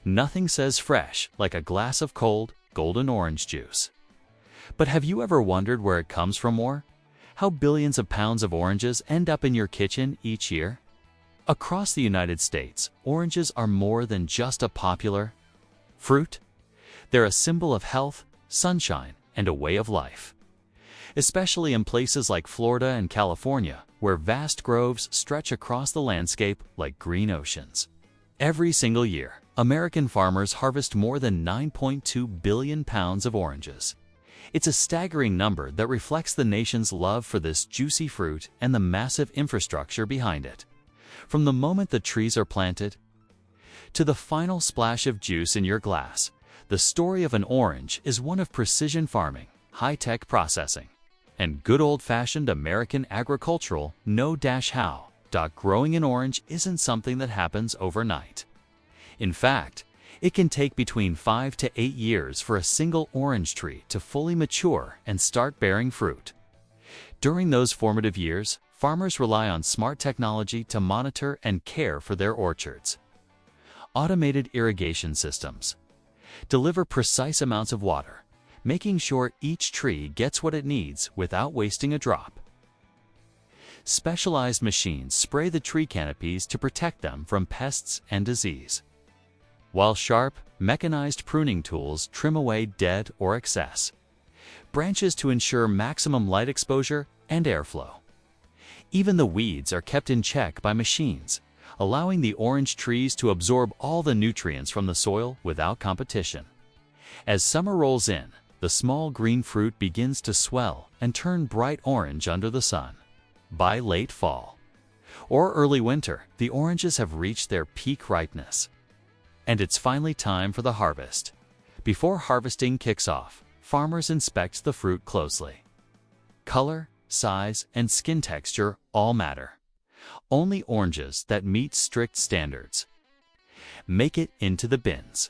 Nothing says fresh like a glass of cold, golden orange juice. But have you ever wondered where it comes from more? How billions of pounds of oranges end up in your kitchen each year? Across the United States, oranges are more than just a popular fruit. They're a symbol of health, sunshine, and a way of life. Especially in places like Florida and California, where vast groves stretch across the landscape like green oceans. Every single year, American farmers harvest more than 9.2 billion pounds of oranges. It's a staggering number that reflects the nation's love for this juicy fruit and the massive infrastructure behind it. From the moment the trees are planted to the final splash of juice in your glass, the story of an orange is one of precision farming, high-tech processing, and good old-fashioned American agricultural know-how. Growing an orange isn't something that happens overnight. In fact, it can take between 5 to 8 years for a single orange tree to fully mature and start bearing fruit. During those formative years, farmers rely on smart technology to monitor and care for their orchards. Automated irrigation systems deliver precise amounts of water, making sure each tree gets what it needs without wasting a drop. Specialized machines spray the tree canopies to protect them from pests and disease, while sharp, mechanized pruning tools trim away dead or excess branches to ensure maximum light exposure and airflow. Even the weeds are kept in check by machines, allowing the orange trees to absorb all the nutrients from the soil without competition. As summer rolls in, the small green fruit begins to swell and turn bright orange under the sun. By late fall or early winter, the oranges have reached their peak ripeness, and it's finally time for the harvest. Before harvesting kicks off, farmers inspect the fruit closely. Color, size, and skin texture all matter. Only oranges that meet strict standards make it into the bins.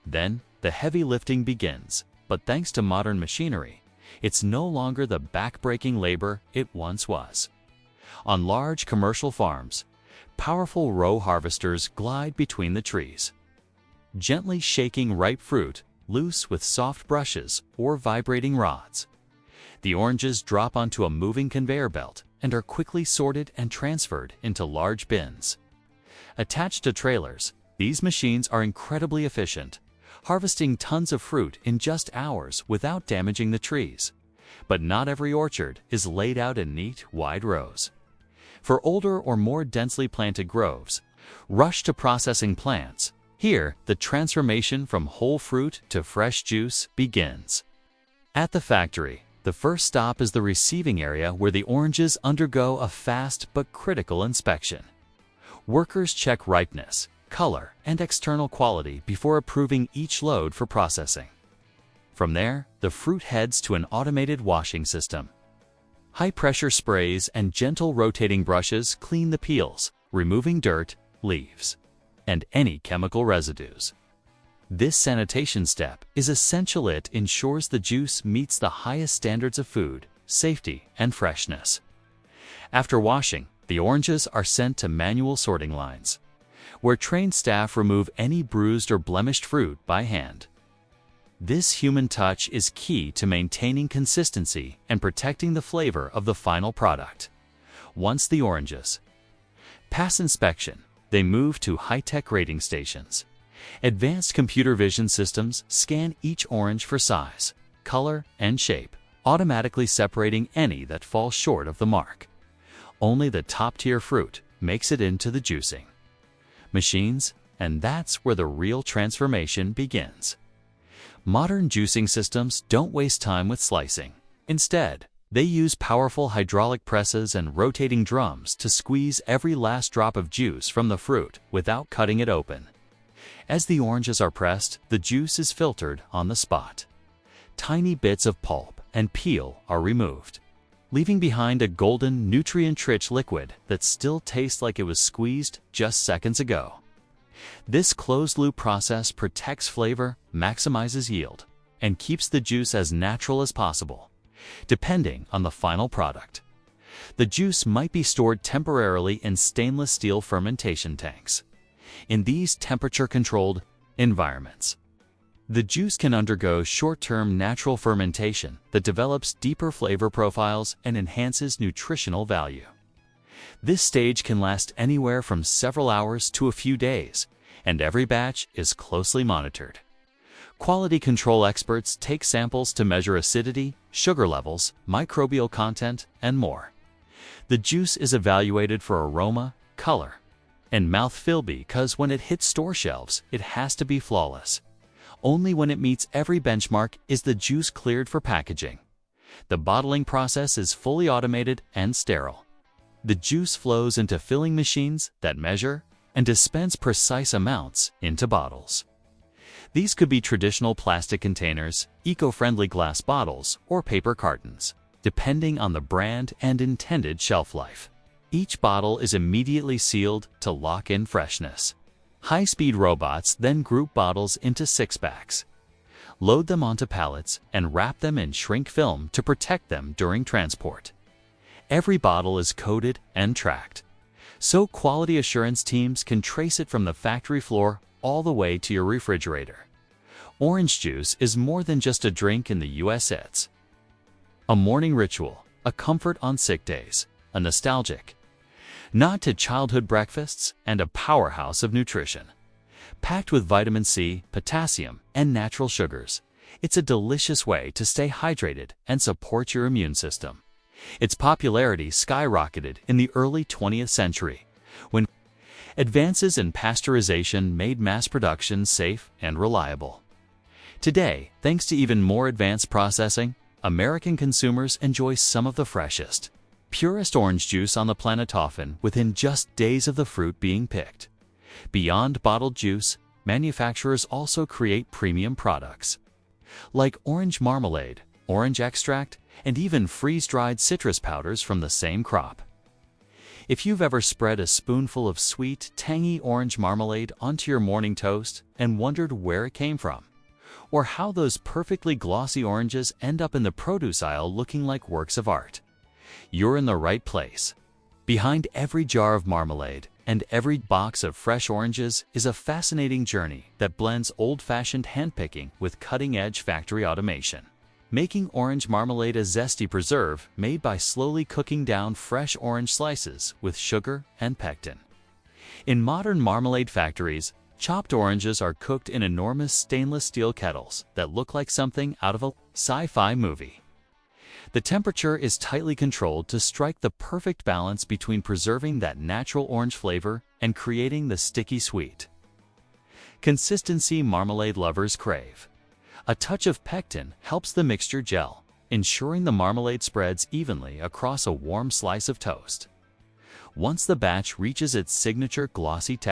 Then, the heavy lifting begins, but thanks to modern machinery, it's no longer the back-breaking labor it once was. On large commercial farms, powerful row harvesters glide between the trees, gently shaking ripe fruit loose with soft brushes or vibrating rods. The oranges drop onto a moving conveyor belt and are quickly sorted and transferred into large bins. Attached to trailers, these machines are incredibly efficient, harvesting tons of fruit in just hours without damaging the trees. But not every orchard is laid out in neat, wide rows. For older or more densely planted groves, rushed to processing plants, here the transformation from whole fruit to fresh juice begins. At the factory, the first stop is the receiving area where the oranges undergo a fast but critical inspection. Workers check ripeness, color, and external quality before approving each load for processing. From there, the fruit heads to an automated washing system. High-pressure sprays and gentle rotating brushes clean the peels, removing dirt, leaves, and any chemical residues. This sanitation step is essential. It ensures the juice meets the highest standards of food, safety, and freshness. After washing, the oranges are sent to manual sorting lines, where trained staff remove any bruised or blemished fruit by hand. This human touch is key to maintaining consistency and protecting the flavor of the final product. Once the oranges pass inspection, they move to high-tech grading stations. Advanced computer vision systems scan each orange for size, color, and shape, automatically separating any that fall short of the mark. Only the top-tier fruit makes it into the juicing machines, and that's where the real transformation begins. Modern juicing systems don't waste time with slicing. Instead, they use powerful hydraulic presses and rotating drums to squeeze every last drop of juice from the fruit without cutting it open. As the oranges are pressed, the juice is filtered on the spot. Tiny bits of pulp and peel are removed, leaving behind a golden, nutrient-rich liquid that still tastes like it was squeezed just seconds ago. This closed-loop process protects flavor, maximizes yield, and keeps the juice as natural as possible, depending on the final product. The juice might be stored temporarily in stainless steel fermentation tanks. in these temperature-controlled environments. The juice can undergo short-term natural fermentation that develops deeper flavor profiles and enhances nutritional value. This stage can last anywhere from several hours to a few days, and every batch is closely monitored. Quality control experts take samples to measure acidity, sugar levels, microbial content, and more. The juice is evaluated for aroma, color, and mouthfeel because when it hits store shelves, it has to be flawless. Only when it meets every benchmark is the juice cleared for packaging. The bottling process is fully automated and sterile. The juice flows into filling machines that measure and dispense precise amounts into bottles. These could be traditional plastic containers, eco-friendly glass bottles, or paper cartons, depending on the brand and intended shelf life. Each bottle is immediately sealed to lock in freshness. High-speed robots then group bottles into six-packs, load them onto pallets, and wrap them in shrink film to protect them during transport. Every bottle is coded and tracked, so quality assurance teams can trace it from the factory floor all the way to your refrigerator. Orange juice is more than just a drink in the US. It's a morning ritual, a comfort on sick days, a nostalgic nod to childhood breakfasts, and a powerhouse of nutrition. Packed with vitamin C, potassium, and natural sugars, it's a delicious way to stay hydrated and support your immune system. Its popularity skyrocketed in the early 20th century, when advances in pasteurization made mass production safe and reliable. Today, thanks to even more advanced processing, American consumers enjoy some of the freshest, purest orange juice on the planet, often within just days of the fruit being picked. Beyond bottled juice, manufacturers also create premium products like orange marmalade, orange extract, and even freeze-dried citrus powders from the same crop. If you've ever spread a spoonful of sweet, tangy orange marmalade onto your morning toast and wondered where it came from, or how those perfectly glossy oranges end up in the produce aisle looking like works of art, you're in the right place. Behind every jar of marmalade and every box of fresh oranges is a fascinating journey that blends old-fashioned handpicking with cutting-edge factory automation, making orange marmalade a zesty preserve made by slowly cooking down fresh orange slices with sugar and pectin. In modern marmalade factories, chopped oranges are cooked in enormous stainless steel kettles that look like something out of a sci-fi movie. The temperature is tightly controlled to strike the perfect balance between preserving that natural orange flavor and creating the sticky sweet consistency marmalade lovers crave. A touch of pectin helps the mixture gel, ensuring the marmalade spreads evenly across a warm slice of toast. Once the batch reaches its signature glossy texture,